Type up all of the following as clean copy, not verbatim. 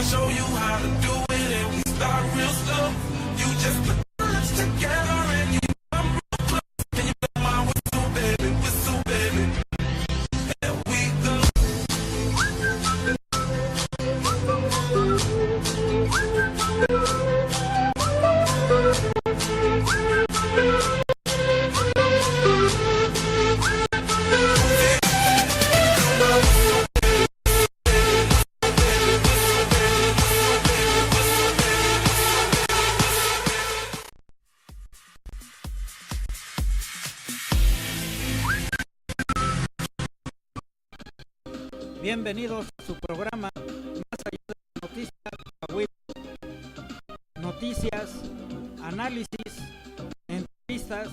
show you how to do it and we start real slow. You just put your lips together and you know I'm real close. And you know my whistle, baby, and we go. Bienvenidos a su programa Más allá de la noticia, noticias, análisis, entrevistas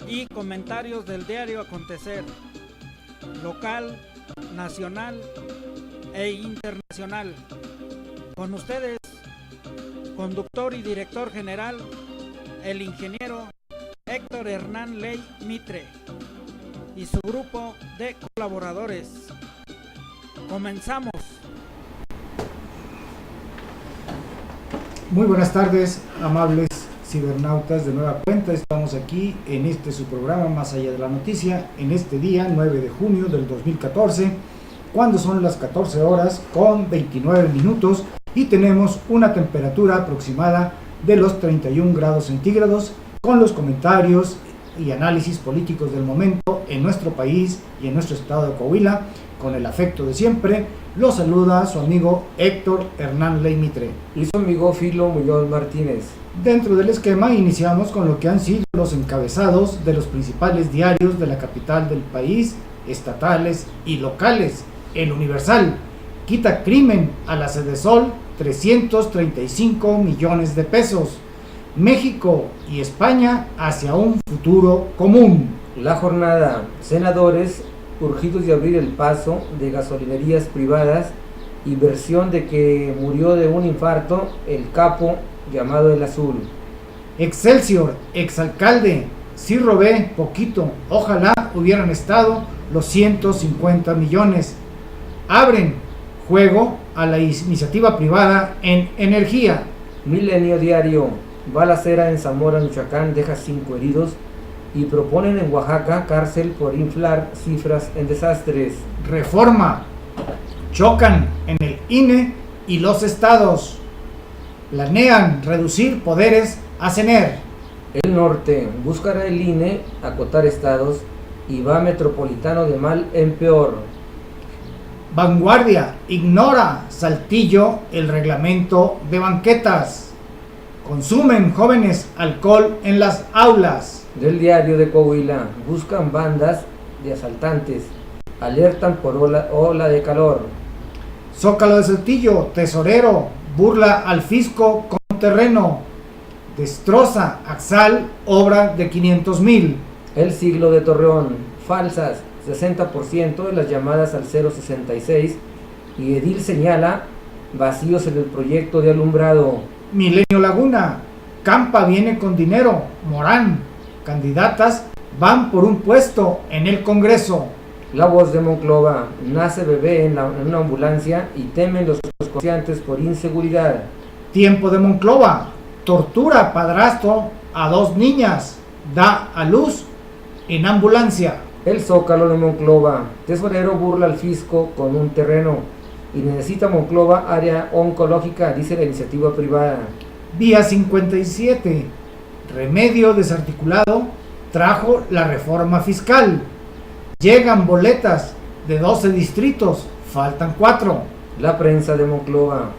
y comentarios del diario acontecer local, nacional e internacional. Con ustedes, conductor y director general, el ingeniero Héctor Hernán Ley Mitre y su grupo de colaboradores. Comenzamos. Muy buenas tardes, amables cibernautas. De nueva cuenta estamos aquí en su programa Más allá de la noticia, en este día 9 de junio del 2014, cuando son las 14 horas con 29 minutos y tenemos una temperatura aproximada de los 31 grados centígrados, con los comentarios y análisis políticos del momento en nuestro país y en nuestro estado de Coahuila. Con el afecto de siempre, lo saluda su amigo Héctor Hernán Ley Mitre y su amigo Filo Muñoz Martínez. Dentro del esquema iniciamos con lo que han sido los encabezados de los principales diarios de la capital del país, estatales y locales. El Universal: quita crimen a la Sedesol 335 millones de pesos. México y España hacia un futuro común. La Jornada: senadores urgidos de abrir el paso de gasolinerías privadas y versión de que murió de un infarto el capo llamado El Azul. Excelsior: exalcalde: sí robé poquito, ojalá hubieran estado los 150 millones. Abren juego a la iniciativa privada en energía. Milenio Diario: balacera en Zamora, Michoacán, deja 5 heridos y proponen en Oaxaca cárcel por inflar cifras en desastres. Reforma: chocan en el INE y los estados. Planean reducir poderes a CENER. El Norte: buscará el INE acotar estados y va Metropolitano de mal en peor. Vanguardia: ignora Saltillo el reglamento de banquetas. Consumen jóvenes alcohol en las aulas. Del Diario de Coahuila: buscan bandas de asaltantes, alertan por ola de calor. Zócalo de Saltillo: tesorero burla al fisco con terreno. Destroza Axal obra de 500,000. El Siglo de Torreón: falsas 60% de las llamadas al 066 y edil señala vacíos en el proyecto de alumbrado. Milenio Laguna: Campa viene con dinero. Morán: candidatas van por un puesto en el Congreso. La Voz de Monclova: nace bebé en una ambulancia y temen los comerciantes por inseguridad. Tiempo de Monclova: tortura padrastro a 2 niñas, da a luz en ambulancia. El Zócalo de Monclova: tesorero burla al fisco con un terreno y necesita Monclova área oncológica, dice la iniciativa privada. Vía 57: remedio desarticulado trajo la reforma fiscal. Llegan boletas de 12 distritos, faltan 4. La Prensa de Monclova: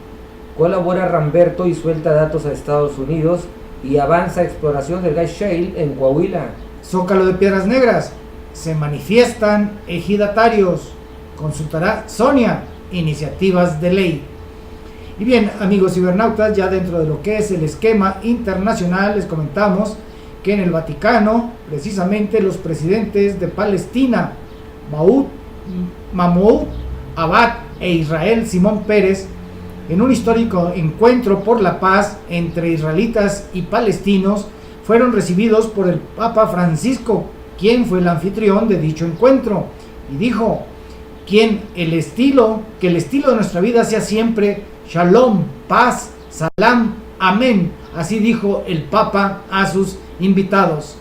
colabora Ramberto y suelta datos a Estados Unidos y avanza exploración del gas shale en Coahuila. Zócalo de Piedras Negras: se manifiestan ejidatarios. Consultará Sonia iniciativas de ley. Y bien, amigos cibernautas, ya dentro de lo que es el esquema internacional, les comentamos que en el Vaticano, precisamente los presidentes de Palestina, Mahmoud Abbas e Israel Simón Pérez, en un histórico encuentro por la paz entre israelitas y palestinos, fueron recibidos por el Papa Francisco, quien fue el anfitrión de dicho encuentro, y dijo: que el estilo de nuestra vida sea siempre Shalom, paz, Salam, Amén. Así dijo el Papa a sus invitados.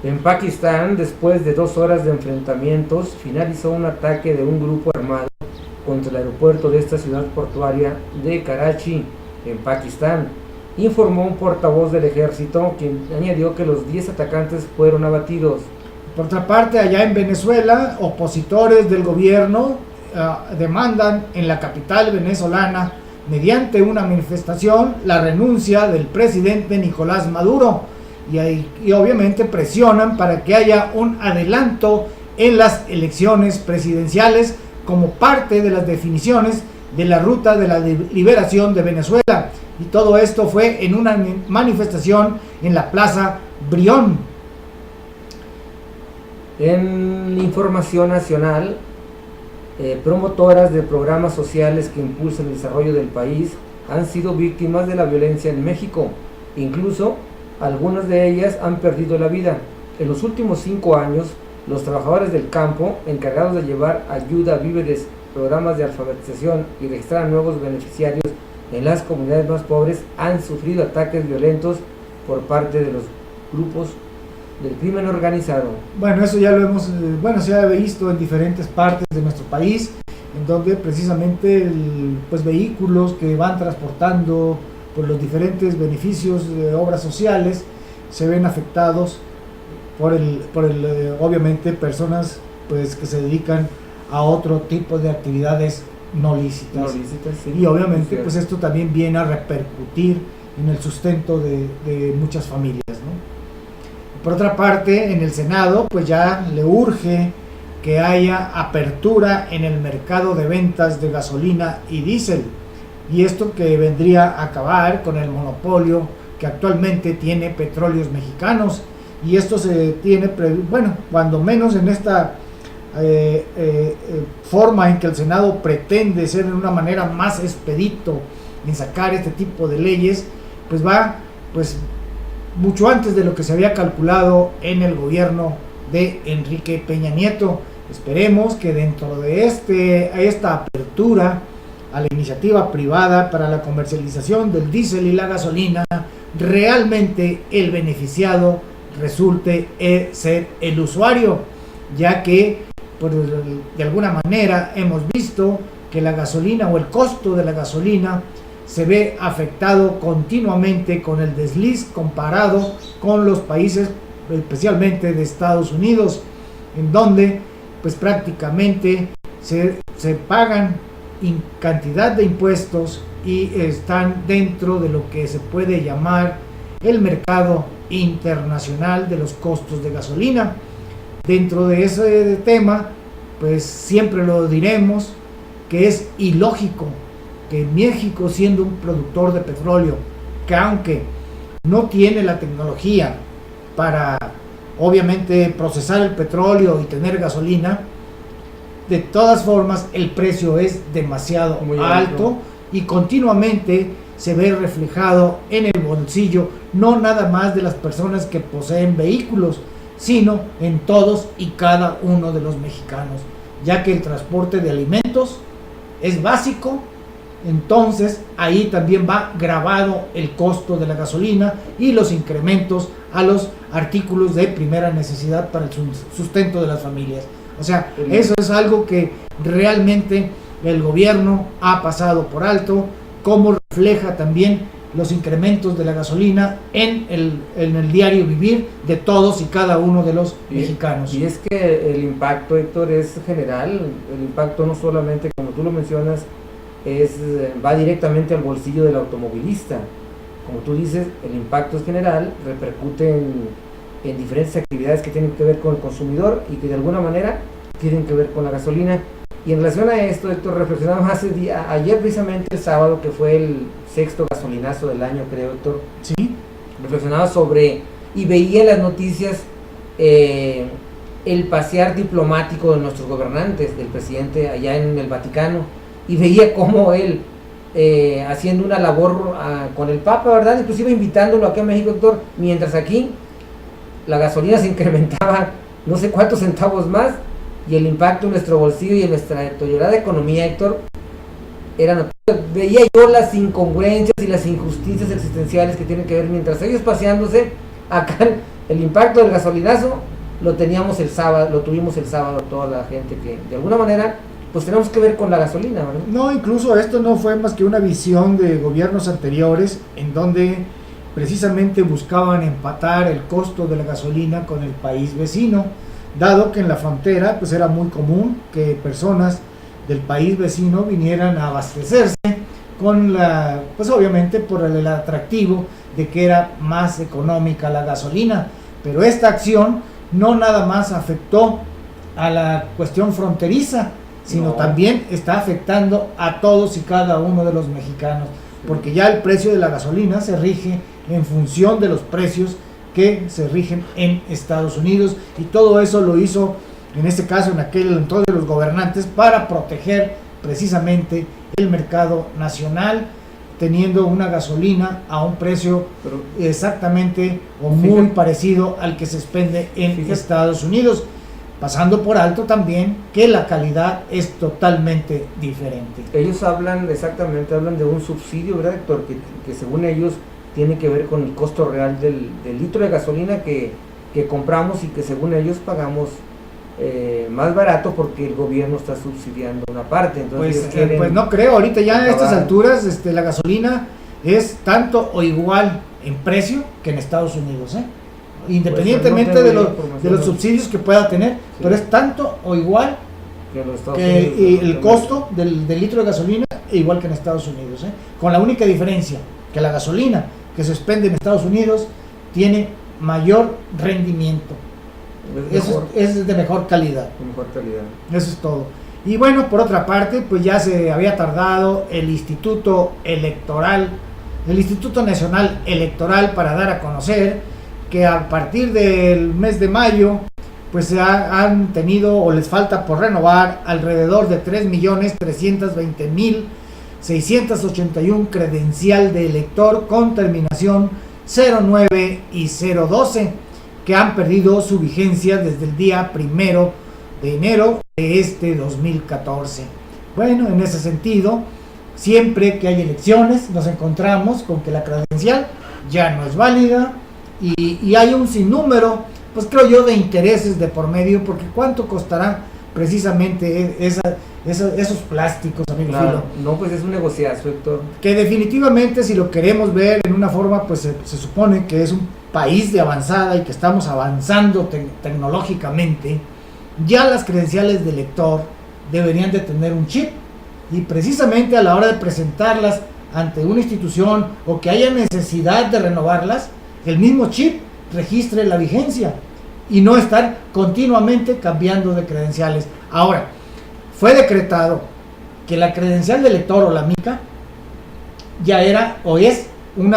En Pakistán, después de 2 horas de enfrentamientos, finalizó un ataque de un grupo armado contra el aeropuerto de esta ciudad portuaria de Karachi, en Pakistán, informó un portavoz del ejército, quien añadió que los 10 atacantes fueron abatidos. Por otra parte, allá en Venezuela, opositores del gobierno demandan en la capital venezolana, mediante una manifestación, la renuncia del presidente Nicolás Maduro y obviamente presionan para que haya un adelanto en las elecciones presidenciales como parte de las definiciones de la ruta de la liberación de Venezuela. Y todo esto fue en una manifestación en la Plaza Brión. En información nacional, promotoras de programas sociales que impulsan el desarrollo del país han sido víctimas de la violencia en México. Incluso algunas de ellas han perdido la vida. En los últimos 5 años, los trabajadores del campo, encargados de llevar ayuda, víveres, programas de alfabetización y registrar a nuevos beneficiarios en las comunidades más pobres, han sufrido ataques violentos por parte de los grupos del crimen organizado. Bueno, eso ya lo hemos, se ha visto en diferentes partes de nuestro país, en donde precisamente pues vehículos que van transportando por los diferentes beneficios de obras sociales se ven afectados por obviamente personas pues que se dedican a otro tipo de actividades no lícitas. Sí, y obviamente pues esto también viene a repercutir en el sustento de muchas familias, ¿no? Por otra parte, en el Senado pues ya le urge que haya apertura en el mercado de ventas de gasolina y diésel, y esto que vendría a acabar con el monopolio que actualmente tiene Petróleos Mexicanos, y esto se tiene, cuando menos en esta forma en que el Senado pretende ser de una manera más expedito en sacar este tipo de leyes, pues va mucho antes de lo que se había calculado en el gobierno de Enrique Peña Nieto. Esperemos que dentro de esta apertura a la iniciativa privada para la comercialización del diésel y la gasolina, realmente el beneficiado resulte ser el usuario, ya que de alguna manera hemos visto que la gasolina o el costo de la gasolina se ve afectado continuamente con el desliz comparado con los países, especialmente de Estados Unidos, en donde pues prácticamente se pagan cantidad de impuestos y están dentro de lo que se puede llamar el mercado internacional de los costos de gasolina. Dentro de ese tema, pues siempre lo diremos que es ilógico que México, siendo un productor de petróleo, que aunque no tiene la tecnología para obviamente procesar el petróleo y tener gasolina, de todas formas el precio es demasiado muy alto y continuamente se ve reflejado en el bolsillo, no nada más de las personas que poseen vehículos, sino en todos y cada uno de los mexicanos, ya que el transporte de alimentos es básico. Entonces ahí también va grabado el costo de la gasolina y los incrementos a los artículos de primera necesidad para el sustento de las familias. O sea, eso es algo que realmente el gobierno ha pasado por alto, como refleja también los incrementos de la gasolina en el diario vivir de todos y cada uno de los mexicanos. Y es que el impacto, Héctor, es general. El impacto no solamente, como tú lo mencionas, va directamente al bolsillo del automovilista. Como tú dices, el impacto es general, repercute en diferentes actividades que tienen que ver con el consumidor y que de alguna manera tienen que ver con la gasolina. Y en relación a esto, Héctor, reflexionamos ayer precisamente el sábado, que fue el 6º gasolinazo del año, creo, Héctor. Sí. Reflexionaba sobre y veía en las noticias el pasear diplomático de nuestros gobernantes, del presidente allá en el Vaticano, y veía cómo él haciendo una labor con el Papa, ¿verdad? Inclusive invitándolo aquí a México, Héctor, mientras aquí la gasolina se incrementaba no sé cuántos centavos más, y el impacto en nuestro bolsillo y en nuestra deteriorada economía, Héctor, era notable. Veía yo las incongruencias y las injusticias existenciales que tienen que ver, mientras ellos paseándose, acá el impacto del gasolinazo lo tuvimos el sábado toda la gente que de alguna manera pues tenemos que ver con la gasolina, ¿verdad? No, incluso esto no fue más que una visión de gobiernos anteriores en donde precisamente buscaban empatar el costo de la gasolina con el país vecino, dado que en la frontera pues era muy común que personas del país vecino vinieran a abastecerse con la, pues obviamente por el atractivo de que era más económica la gasolina, pero esta acción no nada más afectó a la cuestión fronteriza, sino también está afectando a todos y cada uno de los mexicanos, porque ya el precio de la gasolina se rige en función de los precios que se rigen en Estados Unidos, y todo eso lo hizo, en este caso, en aquel entonces, los gobernantes para proteger precisamente el mercado nacional, teniendo una gasolina a un precio exactamente o muy parecido al que se expende en Estados Unidos, pasando por alto también que la calidad es totalmente diferente. Ellos hablan de un subsidio, ¿verdad, Héctor? Que según ellos tiene que ver con el costo real del litro de gasolina que compramos, y que según ellos pagamos más barato porque el gobierno está subsidiando una parte. Entonces pues no creo, ahorita ya a estas alturas la gasolina es tanto o igual en precio que en Estados Unidos, independientemente pues de los subsidios que pueda tener, sí, pero es tanto o igual que el costo del litro de gasolina, igual que en Estados Unidos, con la única diferencia que la gasolina que se expende en Estados Unidos tiene mayor rendimiento, es de mejor calidad. Eso es todo. Y bueno, por otra parte, pues ya se había tardado el Instituto Nacional Electoral para dar a conocer que a partir del mes de mayo pues se han tenido o les falta por renovar alrededor de 3.320.681 credencial de elector con terminación 09 y 012, que han perdido su vigencia desde el día 1 de enero de este 2014. Bueno, en ese sentido, siempre que hay elecciones nos encontramos con que la credencial ya no es válida, y hay un sinnúmero, pues creo yo, de intereses de por medio, porque ¿cuánto costará precisamente esos plásticos, amigo Filo? No, pues es un negociazo, Héctor. Que definitivamente, si lo queremos ver en una forma, pues se supone que es un país de avanzada y que estamos avanzando tecnológicamente, ya las credenciales de lector deberían de tener un chip, y precisamente a la hora de presentarlas ante una institución o que haya necesidad de renovarlas, el mismo chip registre la vigencia y no estar continuamente cambiando de credenciales. Ahora, fue decretado que la credencial de lector o la mica ya era o es un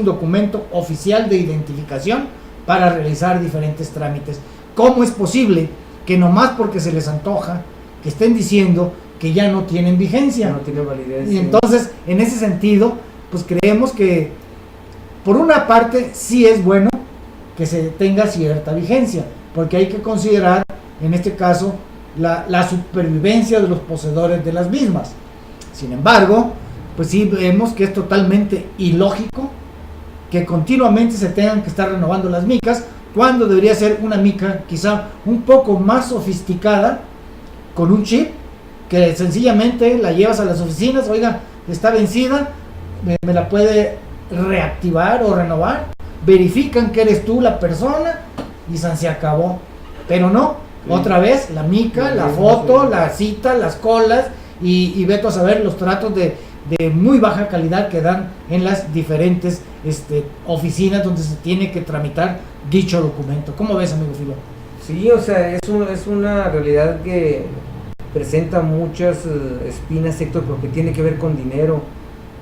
documento oficial de identificación para realizar diferentes trámites. ¿Cómo es posible que nomás porque se les antoja que estén diciendo que ya no tienen vigencia? No tiene validez. Y entonces, en ese sentido, pues creemos que por una parte sí es bueno que se tenga cierta vigencia, porque hay que considerar en este caso la supervivencia de los poseedores de las mismas. Sin embargo, pues sí vemos que es totalmente ilógico que continuamente se tengan que estar renovando las micas, cuando debería ser una mica quizá un poco más sofisticada, con un chip que sencillamente la llevas a las oficinas, oiga, está vencida, me la puede reactivar o renovar, verifican que eres tú la persona y se acabó. Pero no, otra vez la mica, la foto, la cita, las colas, y vete a saber los tratos de muy baja calidad que dan en las diferentes oficinas donde se tiene que tramitar dicho documento. ¿Cómo ves, amigo Filo? Sí, o sea, es una realidad que presenta muchas espinas, Héctor, porque tiene que ver con dinero.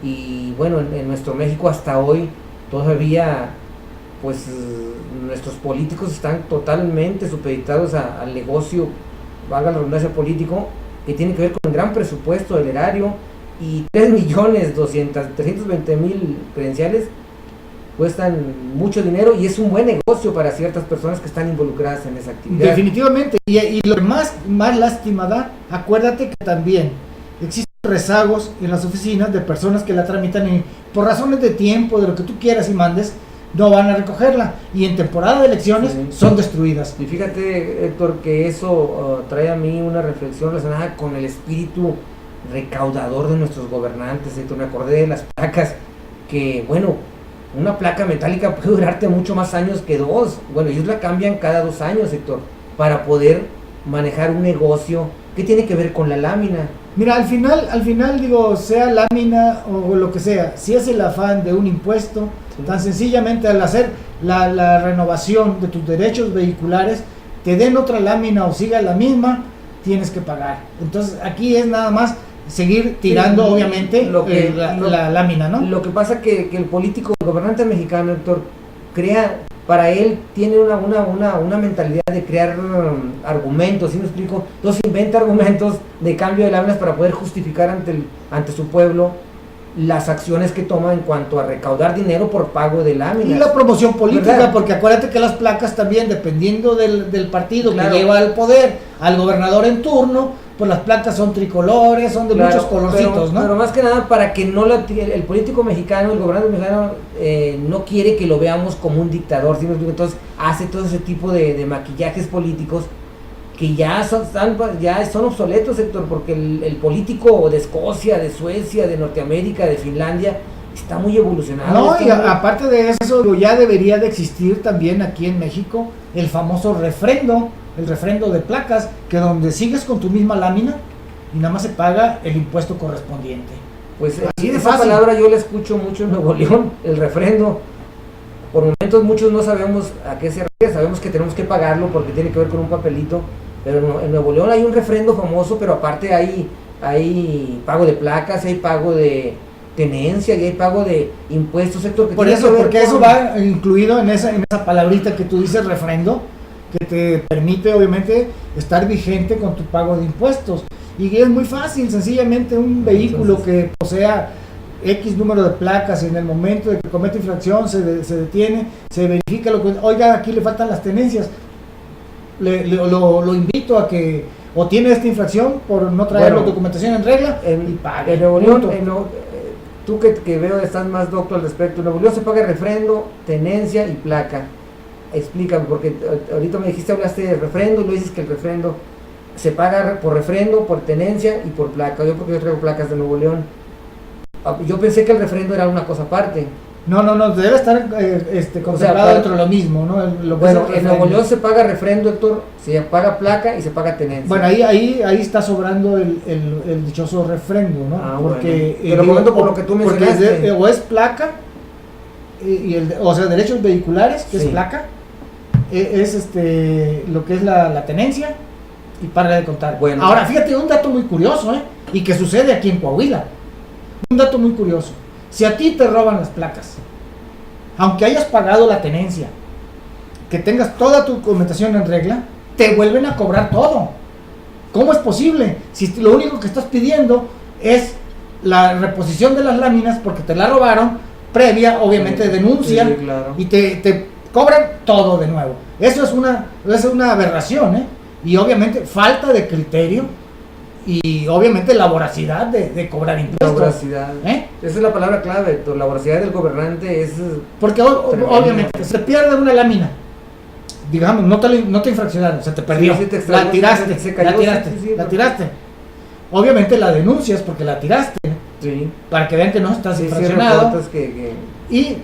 Y bueno, en nuestro México hasta hoy todavía pues nuestros políticos están totalmente supeditados al negocio, valga la redundancia, político, que tiene que ver con el gran presupuesto del erario, y 3.320.000 credenciales cuestan mucho dinero y es un buen negocio para ciertas personas que están involucradas en esa actividad. Definitivamente, y lo que más lástima da, acuérdate que también existen rezagos en las oficinas de personas que la tramitan y por razones de tiempo, de lo que tú quieras y mandes, no van a recogerla, y en temporada de elecciones Sí. son destruidas. Y fíjate, Héctor, que eso trae a mí una reflexión relacionada con el espíritu recaudador de nuestros gobernantes. Héctor, me acordé de las placas, que bueno, una placa metálica puede durarte mucho más años que 2. Bueno, ellos la cambian cada 2 años, Héctor, para poder manejar un negocio que tiene que ver con la lámina. Mira, al final digo, sea lámina o lo que sea, si es el afán de un impuesto, Sí. tan sencillamente al hacer la renovación de tus derechos vehiculares, te den otra lámina o siga la misma, tienes que pagar. Entonces aquí es nada más seguir tirando, Sí, obviamente, lo que- la lámina, ¿no? Lo que pasa que el político, el gobernante mexicano, Héctor, crea, para él tiene una mentalidad de crear argumentos, ¿sí me explico? Entonces inventa argumentos de cambio de láminas para poder justificar ante su pueblo las acciones que toma en cuanto a recaudar dinero por pago de láminas. Y la promoción política, ¿Verdad? porque acuérdate que las placas también, dependiendo del partido Claro. que lleva al poder, al gobernador en turno, pues las placas son tricolores, son de Claro, muchos colorcitos, ¿no? Pero más que nada para que no el político mexicano, el gobernador mexicano, no quiere que lo veamos como un dictador, ¿sí me explico? Entonces hace todo ese tipo de maquillajes políticos que ya son obsoletos, Héctor, porque el político de Escocia, de Suecia, de Norteamérica, de Finlandia, está muy evolucionado. No, está y muy- aparte de eso, digo, ya debería de existir también aquí en México el famoso refrendo, el refrendo de placas, que donde sigues con tu misma lámina y nada más se paga el impuesto correspondiente. Pues Así de esa fácil. palabra yo la escucho mucho en Nuevo León, el refrendo. Por momentos muchos no sabemos a qué se refiere, sabemos que tenemos que pagarlo porque tiene que ver con un papelito, pero en Nuevo León hay un refrendo famoso, pero aparte hay pago de placas, hay pago de tenencia y hay pago de impuestos, sector que Por tiene eso, que ver porque con- eso va incluido en esa palabrita que tú dices, refrendo, que te permite obviamente estar vigente con tu pago de impuestos. Y es muy fácil, sencillamente un vehículo Entonces- que posea X número de placas y en el momento de que comete infracción se detiene, se verifica lo que, oiga, aquí le faltan las tenencias, lo invito a que o tiene esta infracción por no traer Bueno, la documentación en regla y En, pague. en Nuevo León, Punto. tú que veo estás más docto al respecto, en Nuevo León se paga refrendo, tenencia y placa. Explícame, porque ahorita me dijiste, hablaste de refrendo, lo dices que el refrendo se paga por refrendo, por tenencia y por placa. Yo porque yo traigo placas de Nuevo León. Yo pensé que el refrendo era una cosa aparte. No, debe estar contemplado para- dentro de lo mismo, ¿no? Lo que Bueno, es el en Nuevo refrendo. León se paga refrendo, Héctor, se paga placa y se paga tenencia. Bueno, ahí está sobrando el dichoso refrendo, ¿no? Ah, porque bueno. Te lo comento por lo que tú porque mencionaste. o es placa, o sea, derechos vehiculares, que Sí. es placa, es lo que es la tenencia y para de contar. Bueno. Ahora, fíjate, un dato muy curioso, y que sucede aquí en Coahuila. Un dato muy curioso. Si a ti te roban las placas, aunque hayas pagado la tenencia, que tengas toda tu documentación en regla, te vuelven a cobrar todo. ¿Cómo es posible? Si lo único que estás pidiendo es la reposición de las láminas porque te la robaron, previa, obviamente, denuncia, Sí, claro. y te cobran todo de nuevo. Eso es una aberración, y obviamente falta de criterio y obviamente la voracidad de cobrar La impuestos. voracidad. ¿eh? Esa es la palabra clave, Héctor. La voracidad del gobernante es... Porque Tremendo. obviamente se pierde una lámina, digamos, no te infraccionaron, se te perdió, Sí, te extravió, la tiraste, se cayó, la tiraste, sí, sí, la no. tiraste. Obviamente la denuncias porque la tiraste, Sí. para que vean que no estás Sí, sí, infraccionado. reportas que Y,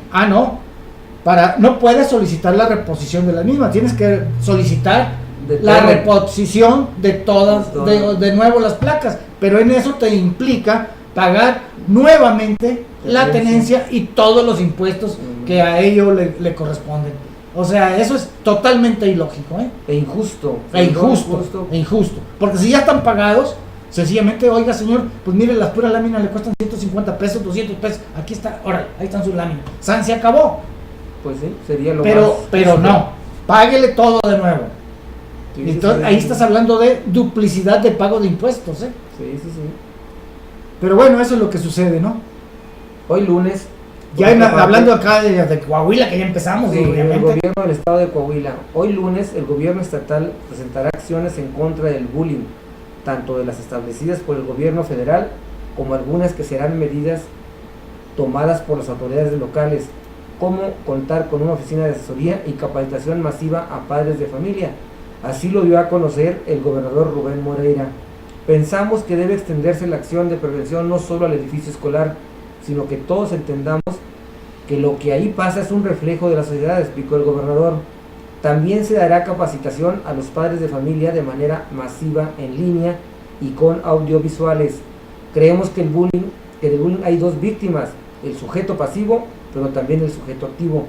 no puedes solicitar la reposición de la misma, tienes que solicitar de la todo. reposición de todas, Todo. de nuevo las placas, pero en eso te implica pagar nuevamente la Tenencia. tenencia y todos los impuestos que a ello le corresponden. O sea, eso es totalmente ilógico, E injusto. e injusto, porque si ya están pagados, sencillamente, oiga señor, pues mire, las puras láminas le cuestan 150 pesos, 200 pesos, aquí está, órale, ahí están sus láminas, San se acabó, Pues sí, sería lo pero más... no, páguele todo de nuevo. Sí, sí, Entonces, sí, ahí sí. estás hablando de duplicidad de pago de impuestos, Sí, sí, sí. Pero bueno, eso es lo que sucede, ¿no? Hoy lunes Ya hablando acá de Coahuila, que ya empezamos, Sí, el obviamente. gobierno del estado de Coahuila. Hoy lunes el gobierno estatal presentará acciones en contra del bullying, tanto de las establecidas por el gobierno federal como algunas que serán medidas tomadas por las autoridades locales, como contar con una oficina de asesoría y capacitación masiva a padres de familia. Así lo dio a conocer el gobernador Rubén Moreira. Pensamos que debe extenderse la acción de prevención no solo al edificio escolar, sino que todos entendamos que lo que ahí pasa es un reflejo de la sociedad, explicó el gobernador. También se dará capacitación a los padres de familia de manera masiva en línea y con audiovisuales. Creemos que del bullying hay dos víctimas, el sujeto pasivo, pero también el sujeto activo,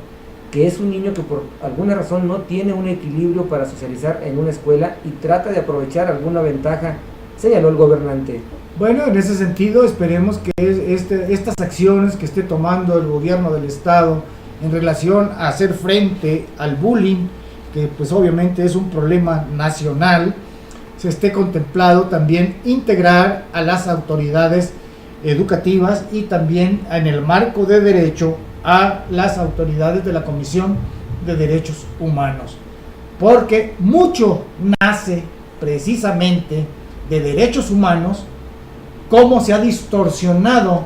que es un niño que por alguna razón no tiene un equilibrio para socializar en una escuela y trata de aprovechar alguna ventaja, señaló el gobernante. Bueno, en ese sentido esperemos que estas acciones que esté tomando el gobierno del estado en relación a hacer frente al bullying, que pues obviamente es un problema nacional, se esté contemplado también integrar a las autoridades educativas y también en el marco de derecho a las autoridades de la Comisión de Derechos Humanos, porque mucho nace precisamente de derechos humanos, cómo se ha distorsionado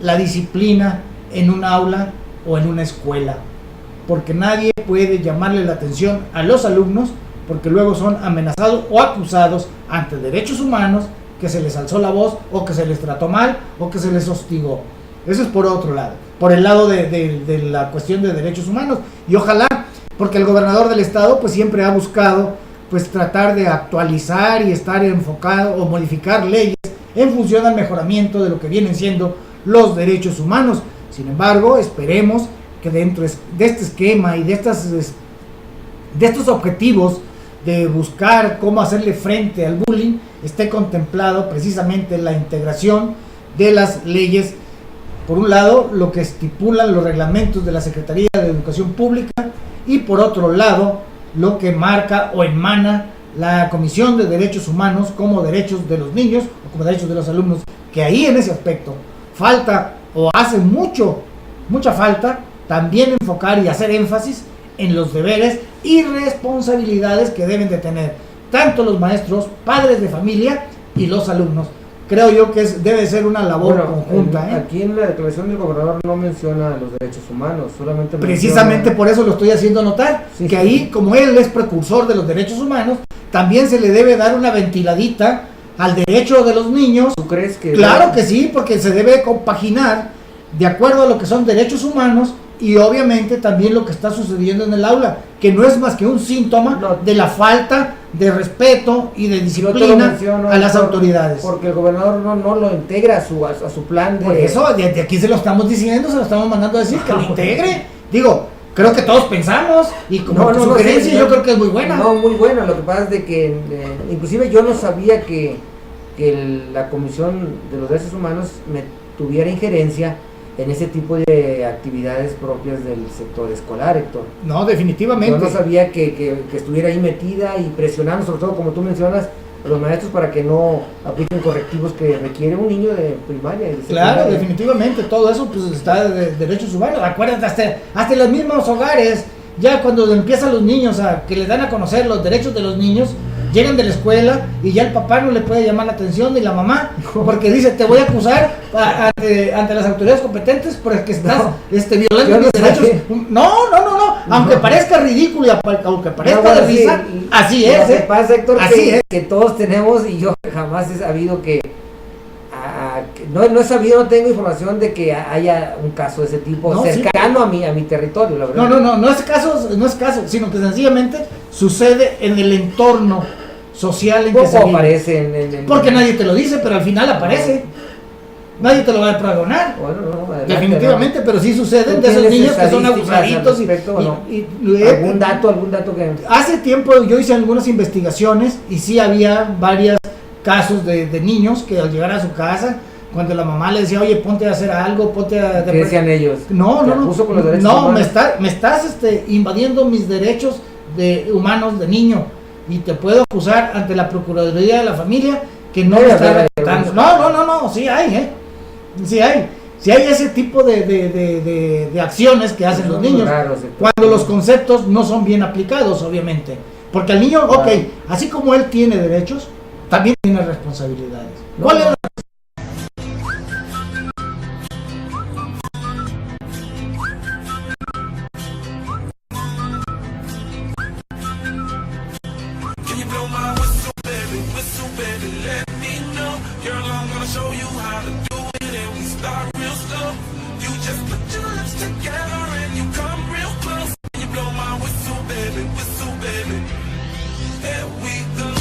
la disciplina en un aula o en una escuela, porque nadie puede llamarle la atención a los alumnos porque luego son amenazados o acusados ante derechos humanos que se les alzó la voz o que se les trató mal o que se les hostigó. Eso es por otro lado, por el lado de la cuestión de derechos humanos, y ojalá, porque el gobernador del estado pues siempre ha buscado pues tratar de actualizar y estar enfocado o modificar leyes en función al mejoramiento de lo que vienen siendo los derechos humanos. Sin embargo, esperemos que dentro de este esquema y de estos objetivos de buscar cómo hacerle frente al bullying, esté contemplado precisamente la integración de las leyes, por un lado lo que estipulan los reglamentos de la Secretaría de Educación Pública, y por otro lado lo que marca o emana la Comisión de Derechos Humanos como derechos de los niños o como derechos de los alumnos, que ahí en ese aspecto falta o hace mucha falta también enfocar y hacer énfasis en los deberes y responsabilidades que deben de tener tanto los maestros, padres de familia y los alumnos. Creo yo que debe ser una labor conjunta. Aquí en la declaración del gobernador no menciona los derechos humanos, solamente precisamente por eso lo estoy haciendo notar, sí, que sí, ahí, como él es precursor de los derechos humanos, también se le debe dar una ventiladita al derecho de los niños. ¿Tú crees que...? Claro que sí, porque se debe compaginar de acuerdo a lo que son derechos humanos y obviamente también lo que está sucediendo en el aula, que no es más que un síntoma de la falta de respeto y de disciplina a las autoridades. Porque el gobernador no lo integra a su plan de... Por eso, desde aquí se lo estamos diciendo, se lo estamos mandando a decir, que lo integre. Digo, creo que todos pensamos, y como sugerencia yo creo que es muy buena. No, muy buena, lo que pasa es de que inclusive yo no sabía que la Comisión de los Derechos Humanos tuviera injerencia en ese tipo de actividades propias del sector escolar, Héctor. No, definitivamente. Yo no sabía que estuviera ahí metida y presionando, sobre todo como tú mencionas, a los maestros para que no apliquen correctivos que requiere un niño de primaria. Claro, definitivamente, todo eso pues está de derechos humanos. Acuérdate, hasta en los mismos hogares, ya cuando empiezan los niños a que les dan a conocer los derechos de los niños, llegan de la escuela y ya el papá no le puede llamar la atención ni la mamá, porque dice, te voy a acusar ante las autoridades competentes porque estás violando mis derechos. No, aunque parezca ridículo y aunque parezca de risa, así es. Lo que pasa, Héctor, que todos tenemos, y yo jamás he sabido no he sabido, no tengo información de que haya un caso de ese tipo cercano a mi territorio, la verdad. No es caso, sino que sencillamente sucede en el entorno social en que se vive. Aparece porque nadie te lo dice, pero al final aparece. Nadie te lo va a pregonar. Bueno, definitivamente, pero sí suceden de esos niños que son abusaditos. ¿Algún dato que...? Hace tiempo yo hice algunas investigaciones y sí había varios casos de niños que al llegar a su casa, cuando la mamá le decía, oye, ponte a hacer algo, ponte a... ¿Qué decían ellos? No, me estás invadiendo mis derechos humanos de niño y te puedo acusar ante la Procuraduría de la Familia que no me está respetando. No, sí hay, sí hay. Si hay ese tipo de acciones que hacen los niños, cuando los conceptos no son bien aplicados, obviamente. Porque el niño, ok, así como él tiene derechos, también tiene responsabilidades. ¿Cuál es la Can you blow my whistle, baby, let me know. Girl, I'm gonna show you how to do it and we start real slow. You just put your lips together and you come real close. Can you blow my whistle, baby, there we go.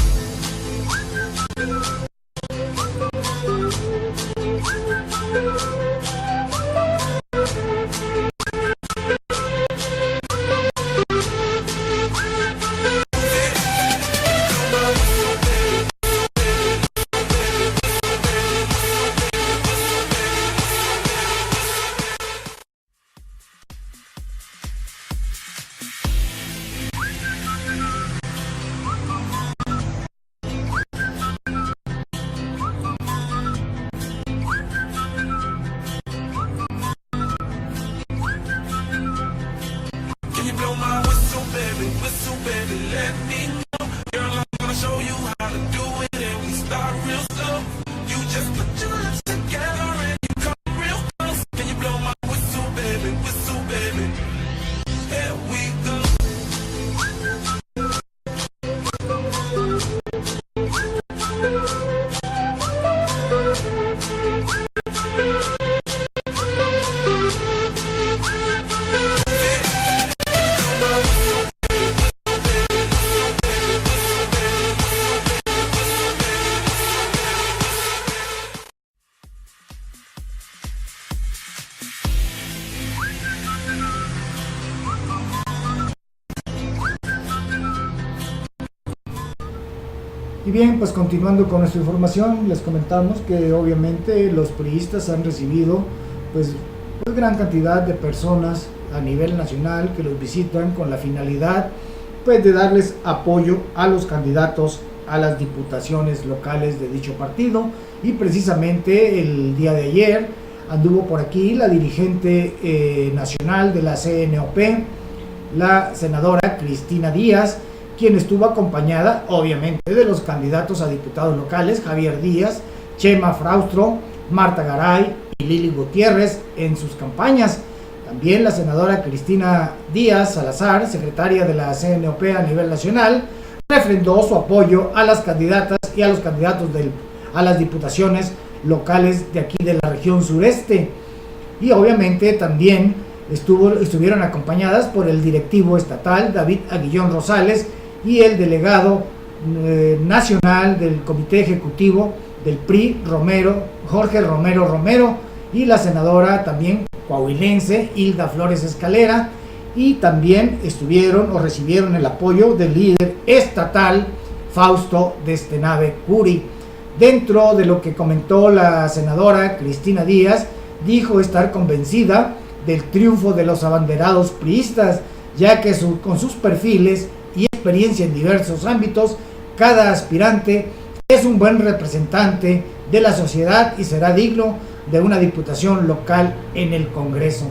Can you blow my whistle, baby, let me know. Girl, I'm gonna show you how to do it and we start real slow. You just put your lips together and you come real close. Can you blow my whistle, baby, there we go. Y bien, pues continuando con nuestra información, les comentamos que obviamente los priistas han recibido pues gran cantidad de personas a nivel nacional que los visitan con la finalidad pues de darles apoyo a los candidatos a las diputaciones locales de dicho partido. Y precisamente el día de ayer anduvo por aquí la dirigente nacional de la CNOP, la senadora Cristina Díaz, quien estuvo acompañada obviamente de los candidatos a diputados locales, Javier Díaz, Chema Fraustro, Marta Garay y Lili Gutiérrez en sus campañas. También la senadora Cristina Díaz Salazar, secretaria de la CNOP a nivel nacional, refrendó su apoyo a las candidatas y a los candidatos a las diputaciones locales de aquí de la región sureste. Y obviamente también estuvieron acompañadas por el directivo estatal David Aguillón Rosales y el delegado nacional del Comité Ejecutivo del PRI, Jorge Romero, y la senadora también coahuilense Hilda Flores Escalera, y también recibieron el apoyo del líder estatal Fausto Destenave Curi. Dentro de lo que comentó la senadora Cristina Díaz, dijo estar convencida del triunfo de los abanderados priistas, ya que con sus perfiles y experiencia en diversos ámbitos, cada aspirante es un buen representante de la sociedad y será digno de una diputación local en el Congreso.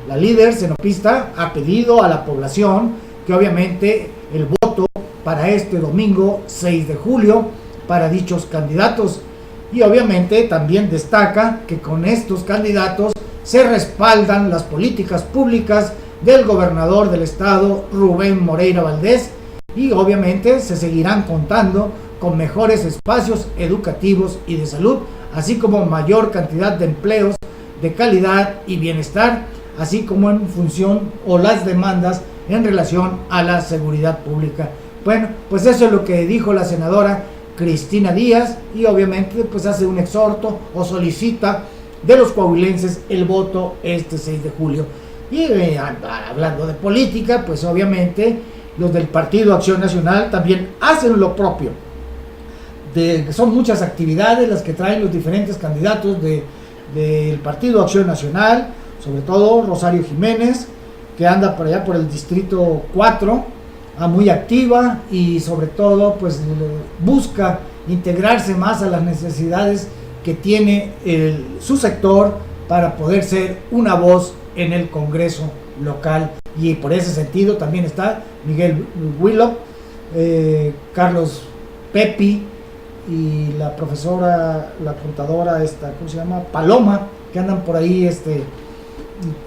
La líder senopista ha pedido a la población que obviamente el voto para este domingo 6 de julio para dichos candidatos, y obviamente también destaca que con estos candidatos se respaldan las políticas públicas del gobernador del estado, Rubén Moreira Valdés, y obviamente se seguirán contando con mejores espacios educativos y de salud, así como mayor cantidad de empleos de calidad y bienestar, así como en función o las demandas en relación a la seguridad pública. Bueno, pues eso es lo que dijo la senadora Cristina Díaz, y obviamente pues hace un exhorto o solicita de los coahuilenses el voto este 6 de julio. Y hablando de política, pues obviamente los del Partido Acción Nacional también hacen lo propio. Son muchas actividades las que traen los diferentes candidatos del Partido Acción Nacional, sobre todo Rosario Jiménez, que anda por allá por el distrito 4, muy activa, y sobre todo pues busca integrarse más a las necesidades que tiene su sector para poder ser una voz en el Congreso local. Y por ese sentido también está Miguel Willow, Carlos Pepi y la profesora, la contadora ¿cómo se llama? Paloma, que andan por ahí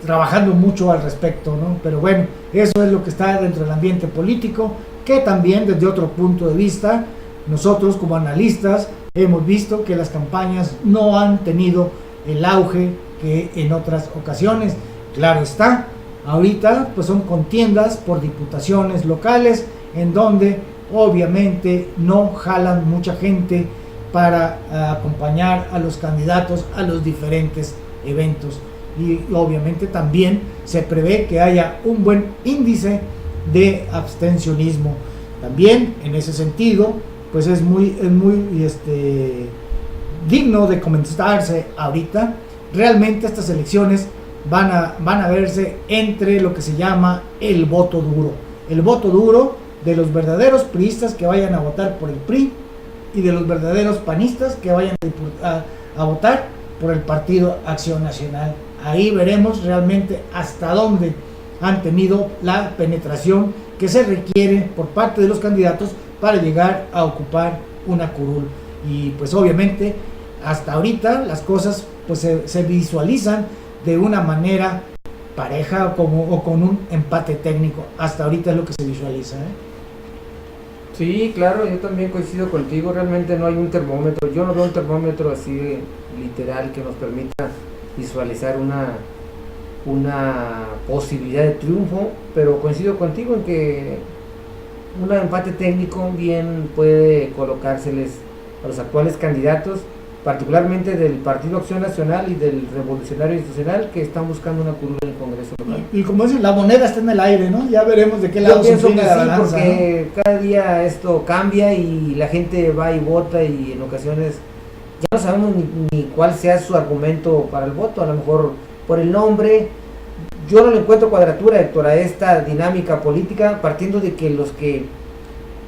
trabajando mucho al respecto, ¿no? Pero bueno, eso es lo que está dentro del ambiente político, que también desde otro punto de vista, nosotros como analistas hemos visto que las campañas no han tenido el auge que en otras ocasiones. Claro está, ahorita pues son contiendas por diputaciones locales en donde obviamente no jalan mucha gente para acompañar a los candidatos a los diferentes eventos, y obviamente también se prevé que haya un buen índice de abstencionismo. También en ese sentido pues es muy digno de comentarse ahorita. Realmente estas elecciones van a verse entre lo que se llama el voto duro de los verdaderos priistas que vayan a votar por el PRI y de los verdaderos panistas que vayan a votar por el Partido Acción Nacional. Ahí veremos realmente hasta dónde han tenido la penetración que se requiere por parte de los candidatos para llegar a ocupar una curul. Y pues obviamente hasta ahorita las cosas pues se visualizan de una manera pareja o con un empate técnico. Hasta ahorita es lo que se visualiza, Sí, claro, yo también coincido contigo. Realmente no hay un termómetro. Yo no veo un termómetro así literal que nos permita visualizar una posibilidad de triunfo, pero coincido contigo en que un empate técnico bien puede colocárseles a los actuales candidatos, particularmente del Partido Acción Nacional y del Revolucionario Institucional, que están buscando una curul en el Congreso local. Y como dicen, la moneda está en el aire, ¿no? Ya veremos de qué lado se inclina la balanza, porque ¿no? Cada día esto cambia y la gente va y vota, y en ocasiones ya no sabemos ni cuál sea su argumento para el voto. A lo mejor por el nombre. Yo no le encuentro cuadratura, Héctor, a esta dinámica política, partiendo de que los que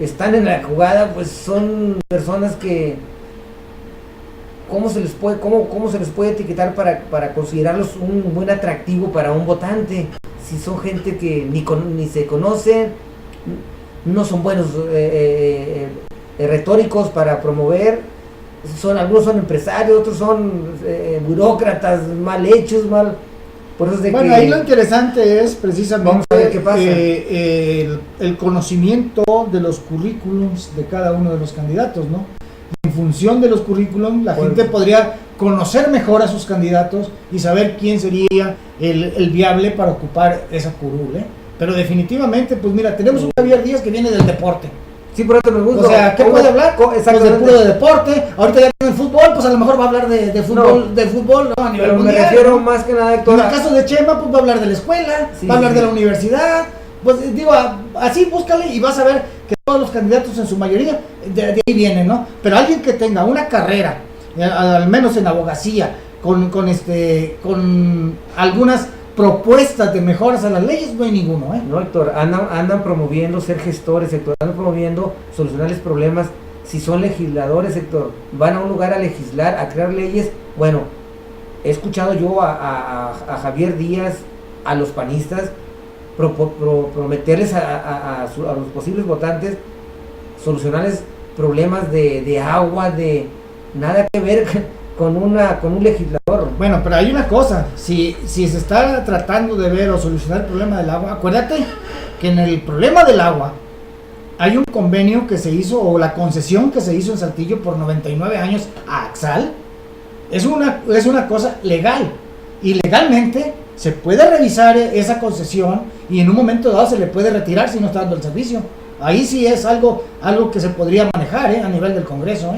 están en la jugada pues son personas que ¿cómo se les puede etiquetar para considerarlos un buen atractivo para un votante? Si son gente que ni se conocen, no son buenos retóricos para promover, algunos son empresarios, otros son burócratas mal hechos, por eso es de bueno, ahí lo interesante es precisamente vamos a ver qué pasa. El conocimiento de los currículums de cada uno de los candidatos, ¿no? En función de los currículums, la gente podría conocer mejor a sus candidatos y saber quién sería el viable para ocupar esa curul, Pero definitivamente, pues mira, tenemos un Javier Díaz que viene del deporte. Sí, por eso me gusta. O sea, ¿qué puede hablar? Pues de puro de deporte. Ahorita ya en el fútbol, pues a lo mejor va a hablar de fútbol, no, de fútbol, ¿no? A nivel mundial. Me refiero más que nada, Héctor. En el caso de Chema, pues va a hablar de la escuela, sí, va a hablar de la universidad. Pues digo, así búscale y vas a ver que todos los candidatos en su mayoría de ahí vienen, ¿no? Pero alguien que tenga una carrera, al menos en abogacía, con algunas propuestas de mejoras a las leyes, no hay ninguno, No, Héctor, andan promoviendo ser gestores, Héctor, andan promoviendo solucionarles problemas. Si son legisladores, Héctor, van a un lugar a legislar, a crear leyes. Bueno, he escuchado yo a Javier Díaz, a los panistas, prometerles a los posibles votantes solucionarles problemas de agua, de nada que ver con un legislador. Bueno, pero hay una cosa, si se está tratando de ver o solucionar el problema del agua, acuérdate que en el problema del agua hay un convenio que se hizo, o la concesión que se hizo en Saltillo por 99 años a Axal. Es una cosa legal, y legalmente se puede revisar esa concesión y en un momento dado se le puede retirar si no está dando el servicio. Ahí sí es algo que se podría manejar a nivel del Congreso,